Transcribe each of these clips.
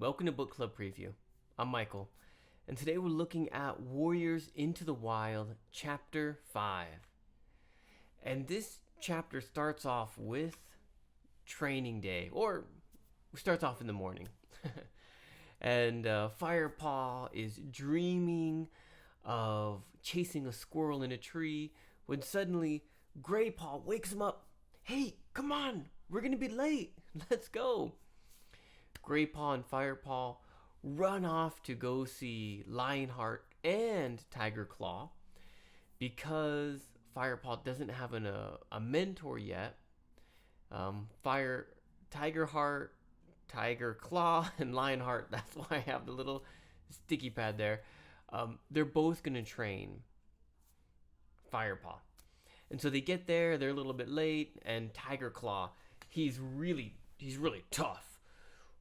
Welcome to Book Club Preview. I'm Michael, and today we're looking at Warriors Into the Wild, Chapter 5. And this chapter starts off with training day, or starts off in the morning. And Firepaw is dreaming of chasing a squirrel in a tree when suddenly Graypaw wakes him up. Hey, come on, we're gonna be late. Let's go. Graypaw and Firepaw run off to go see Lionheart and Tiger Claw because Firepaw doesn't have a mentor yet. Tiger Heart, Tiger Claw, and Lionheart. That's why I have the little sticky pad there. They're both gonna train Firepaw, and so they get there. They're a little bit late, and Tiger Claw, he's really tough.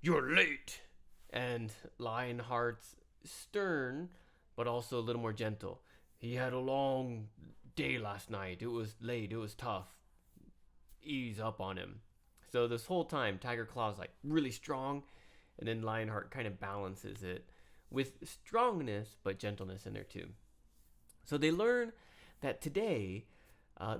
You're late. And Lionheart's stern, but also a little more gentle. He had a long day last night. It was late. It was tough. Ease up on him. So this whole time, Tiger Claw's like really strong, and then Lionheart kind of balances it with strongness, but gentleness in there too. So they learn that today,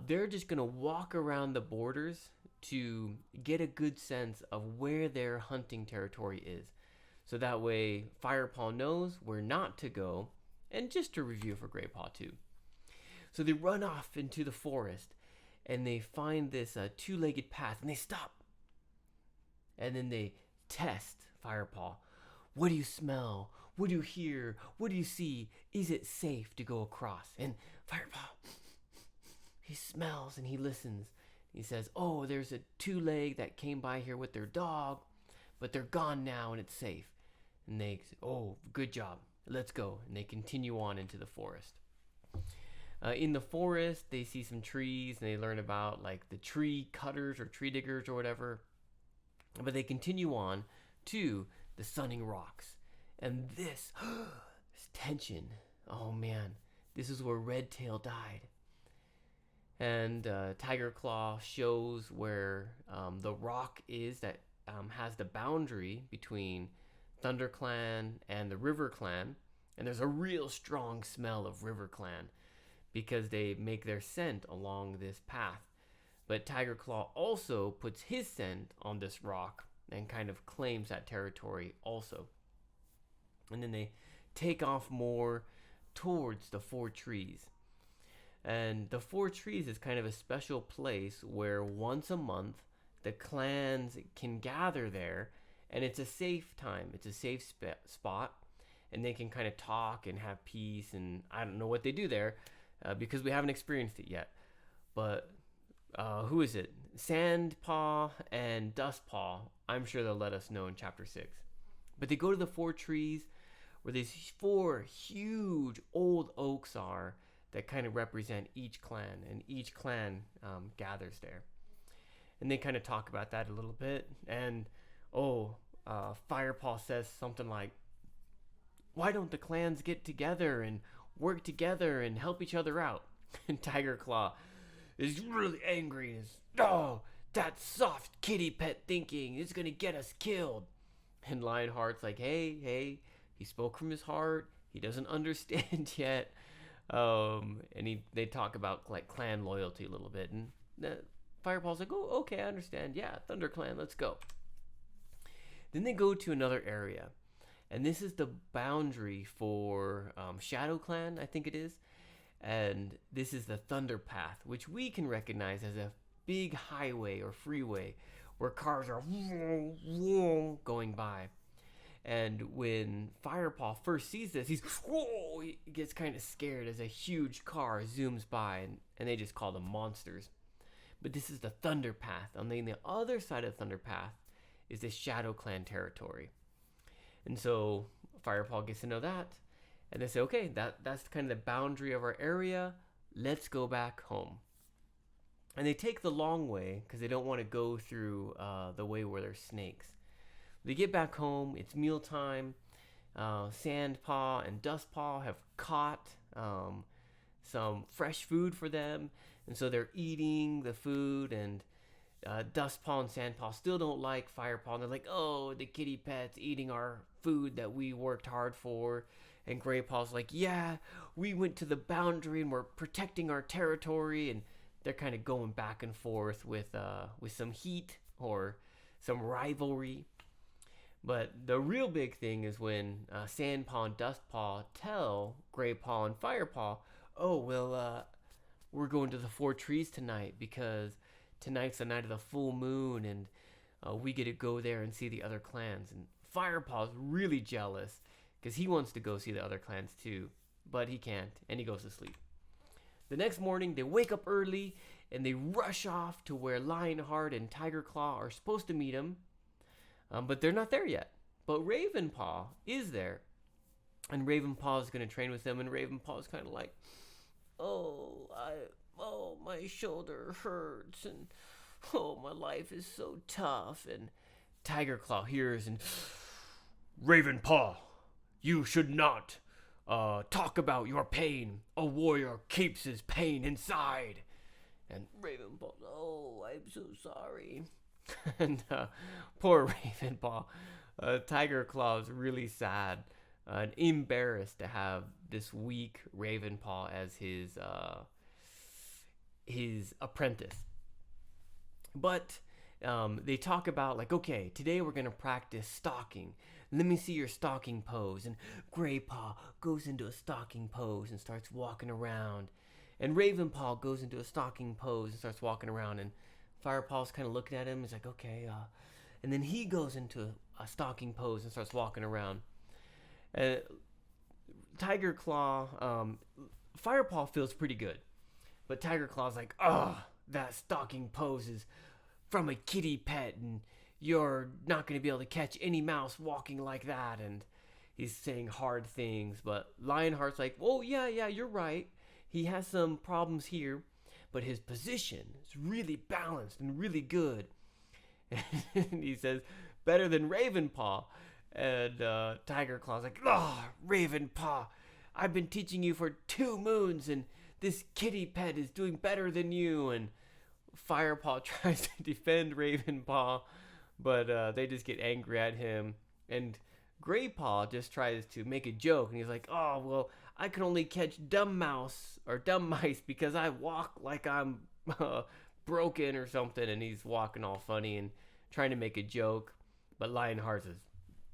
they're just gonna walk around the borders to get a good sense of where their hunting territory is. So that way, Firepaw knows where not to go, and just to review for Graypaw too. So they run off into the forest, and they find this two-legged path, and they stop. And then they test Firepaw. What do you smell? What do you hear? What do you see? Is it safe to go across? And Firepaw, he smells and he listens. He says, oh, there's a two-leg that came by here with their dog, but they're gone now and it's safe. And they say, oh, good job. Let's go. And they continue on into the forest. In the forest, they see some trees and they learn about like the tree cutters or tree diggers or whatever. But they continue on to the Sunning Rocks. And this tension. Oh man, this is where Redtail died. And Tiger Claw shows where the rock is that has the boundary between ThunderClan and the RiverClan. And there's a real strong smell of RiverClan because they make their scent along this path. But Tiger Claw also puts his scent on this rock and kind of claims that territory also. And then they take off more towards the Four Trees. And the Four Trees is kind of a special place where once a month the clans can gather there, and it's a safe time. It's a safe spot, and they can kind of talk and have peace. And I don't know what they do there because we haven't experienced it yet. But who is it? Sandpaw and Dustpaw. I'm sure they'll let us know in Chapter 6. But they go to the Four Trees where these four huge old oaks are that kind of represent each clan, and each clan gathers there. And they kind of talk about that a little bit. And Firepaw says something like, why don't the clans get together and work together and help each other out? And Tiger Claw is really angry. That soft kitty pet thinking is going to get us killed. And Lionheart's like, hey, he spoke from his heart. He doesn't understand yet. And they talk about like clan loyalty a little bit, and Firepaw's like, oh, okay, I understand. Yeah, ThunderClan, let's go. Then they go to another area, and this is the boundary for ShadowClan, I think it is, and this is the Thunder Path, which we can recognize as a big highway or freeway where cars are going by. And when Firepaw first sees this, he gets kind of scared as a huge car zooms by, and they just call them monsters. But this is the Thunder Path. On the other side of Thunder Path is the ShadowClan territory. And so Firepaw gets to know that, and they say, okay, that's kind of the boundary of our area. Let's go back home. And they take the long way because they don't want to go through the way where there's snakes. They get back home. It's mealtime. Sandpaw and Dustpaw have caught some fresh food for them, and so they're eating the food, and Dustpaw and Sandpaw still don't like Firepaw. And they're like, oh, the kitty pet's eating our food that we worked hard for. And Graypaw's like, yeah, we went to the boundary and we're protecting our territory. And they're kind of going back and forth with some heat or some rivalry. But the real big thing is when Sandpaw and Dustpaw tell Graypaw and Firepaw, oh, well, we're going to the Four Trees tonight because tonight's the night of the full moon and we get to go there and see the other clans. And Firepaw's really jealous because he wants to go see the other clans too, but he can't, and he goes to sleep. The next morning, they wake up early and they rush off to where Lionheart and Tiger Claw are supposed to meet him, but they're not there yet. But Ravenpaw is there, and Ravenpaw is going to train with them, and Ravenpaw is kind of like, oh, my shoulder hurts, and oh, my life is so tough. And Tiger Claw hears and, Ravenpaw, you should not talk about your pain. A warrior keeps his pain inside. And Ravenpaw, oh, I'm so sorry. And poor Ravenpaw, Tiger Claw is really sad and embarrassed to have this weak Ravenpaw as his apprentice. But they talk about, like, okay, today we're going to practice stalking. Let me see your stalking pose. And Graypaw goes into a stalking pose and starts walking around. And Ravenpaw goes into a stalking pose and starts walking around. And Firepaw's kind of looking at him. He's like, okay. And then he goes into a stalking pose and starts walking around. Tiger Claw, Firepaw feels pretty good. But Tiger Claw's like, oh, that stalking pose is from a kitty pet, and you're not going to be able to catch any mouse walking like that. And he's saying hard things. But Lionheart's like, oh, yeah, you're right. He has some problems here, but his position is really balanced and really good. And he says, better than Ravenpaw. And Tiger Claw's like, oh, Ravenpaw, I've been teaching you for 2 moons, and this kitty pet is doing better than you. And Firepaw tries to defend Ravenpaw, but they just get angry at him. And Graypaw just tries to make a joke, and he's like, oh, well, I can only catch dumb mice because I walk like I'm broken or something. And he's walking all funny and trying to make a joke. But Lionheart says,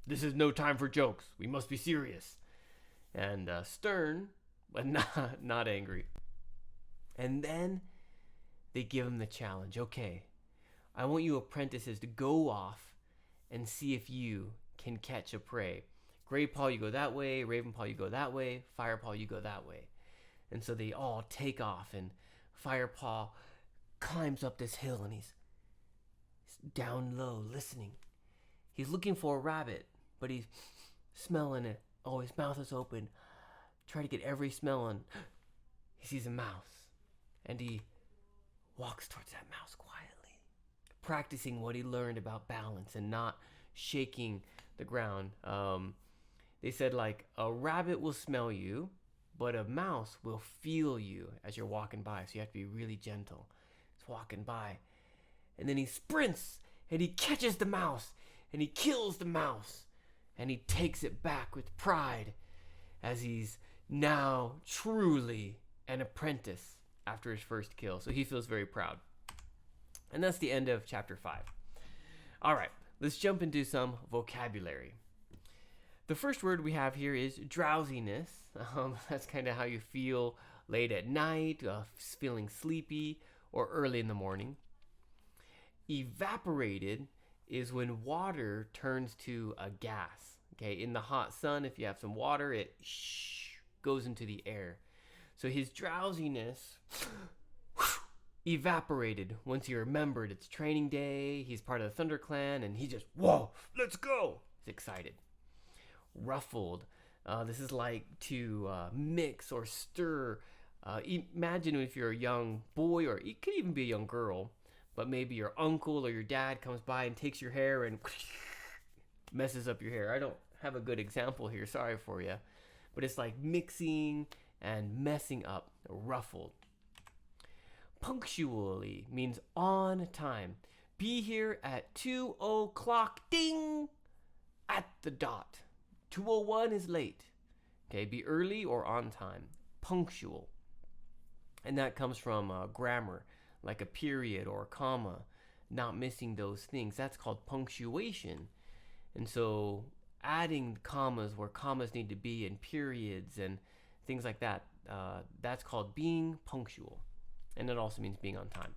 this is no time for jokes. We must be serious. And stern, but not angry. And then they give him the challenge. Okay, I want you apprentices to go off and see if you can catch a prey. Graypaw, you go that way. Ravenpaw, you go that way. Firepaw, you go that way. And so they all take off, and Firepaw climbs up this hill, and he's down low listening. He's looking for a rabbit, but he's smelling it. Oh, his mouth is open. Try to get every smell on. He sees a mouse, and he walks towards that mouse quietly, practicing what he learned about balance and not shaking the ground. They said, like, a rabbit will smell you, but a mouse will feel you as you're walking by. So you have to be really gentle. He's walking by, and then he sprints, and he catches the mouse, and he kills the mouse, and he takes it back with pride as he's now truly an apprentice after his first kill. So he feels very proud. And that's the end of chapter 5. All right, let's jump into some vocabulary. The first word we have here is drowsiness. That's kind of how you feel late at night, feeling sleepy, or early in the morning. Evaporated is when water turns to a gas. Okay, in the hot sun, if you have some water, it goes into the air. So his drowsiness evaporated once he remembered it's training day. He's part of the ThunderClan, and he just, whoa, let's go. He's excited. Ruffled. This is like to mix or stir. Imagine if you're a young boy, or it could even be a young girl, but maybe your uncle or your dad comes by and takes your hair and messes up your hair. I don't have a good example here, sorry for you, but it's like mixing and messing up. Ruffled. Punctually means on time. Be here at 2 o'clock, ding, at the dot. 2:01 is late. Okay, be early or on time, punctual. And that comes from grammar, like a period or a comma, not missing those things. That's called punctuation. And so adding commas where commas need to be and periods and things like that, that's called being punctual. And it also means being on time.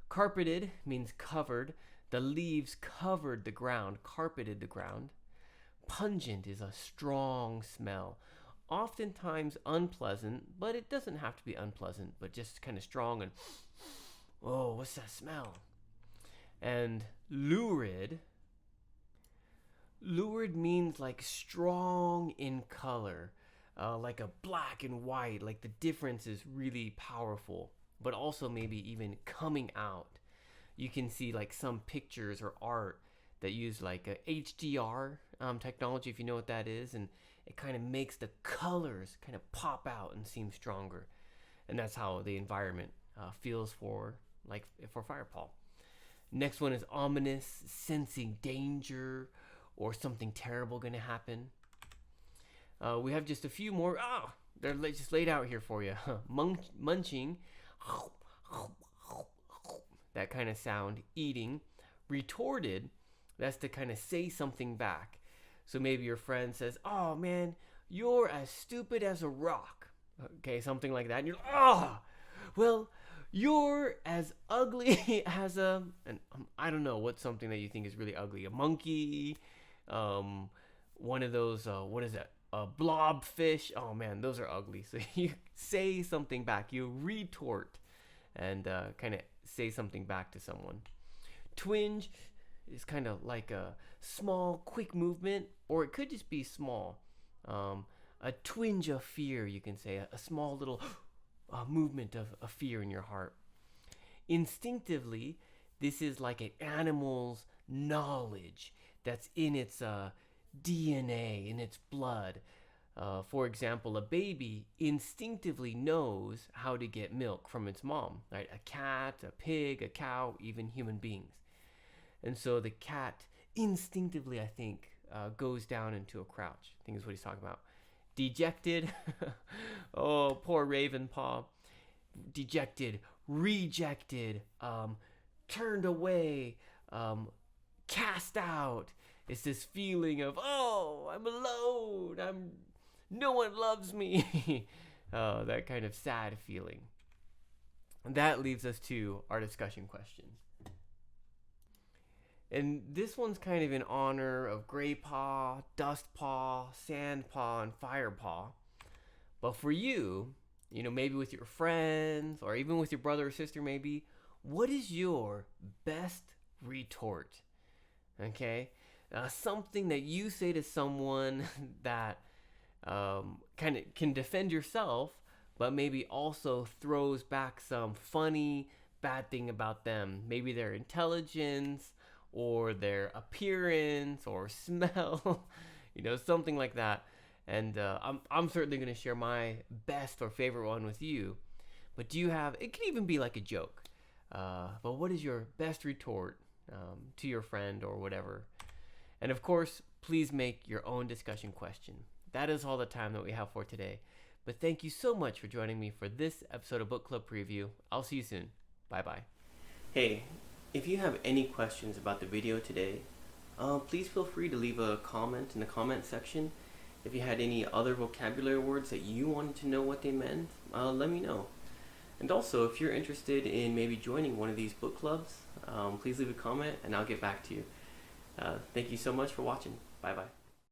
Carpeted means covered. The leaves covered the ground, carpeted the ground. Pungent is a strong smell. Oftentimes unpleasant, but it doesn't have to be unpleasant, but just kind of strong and, oh, what's that smell? And lurid means like strong in color, like a black and white, like the difference is really powerful, but also maybe even coming out. You can see like some pictures or art that use like a HDR technology, if you know what that is, and it kind of makes the colors kind of pop out and seem stronger. And that's how the environment feels for Firepaw. Next one is ominous, sensing danger or something terrible going to happen. We have just a few more. They're just laid out here for you. Munching, that kind of sound. Eating. Retorted, that's to kind of say something back. So maybe your friend says, "Oh man, you're as stupid as a rock." Okay, something like that. And you're like, well, you're as ugly as I don't know, what's something that you think is really ugly? A monkey, one of those, what is that? A blobfish. Oh man, those are ugly. So you say something back, you retort and kind of say something back to someone. Twinge is kind of like a small, quick movement, or it could just be small. A twinge of fear, you can say, a small little movement of fear in your heart. Instinctively, this is like an animal's knowledge that's in its DNA, in its blood. For example, a baby instinctively knows how to get milk from its mom, right? A cat, a pig, a cow, even human beings. And so the cat instinctively, I think, goes down into a crouch. I think is what he's talking about. Dejected. Oh, poor Ravenpaw. Dejected, rejected, turned away, cast out. It's this feeling of, oh, I'm alone. No one loves me. That kind of sad feeling. And that leads us to our discussion questions. And this one's kind of in honor of Graypaw, Dustpaw, Sandpaw, and Firepaw. But for you, maybe with your friends or even with your brother or sister maybe, what is your best retort? Okay? Something that you say to someone that kind of can defend yourself, but maybe also throws back some funny, bad thing about them. Maybe their intelligence, or their appearance, or smell, something like that. And I'm certainly going to share my best or favorite one with you. But do you have, it can even be like a joke. But what is your best retort to your friend or whatever? And of course, please make your own discussion question. That is all the time that we have for today. But thank you so much for joining me for this episode of Book Club Preview. I'll see you soon. Bye-bye. Hey, if you have any questions about the video today, please feel free to leave a comment in the comment section. If you had any other vocabulary words that you wanted to know what they meant, let me know. And also, if you're interested in maybe joining one of these book clubs, please leave a comment and I'll get back to you. Thank you so much for watching. Bye-bye.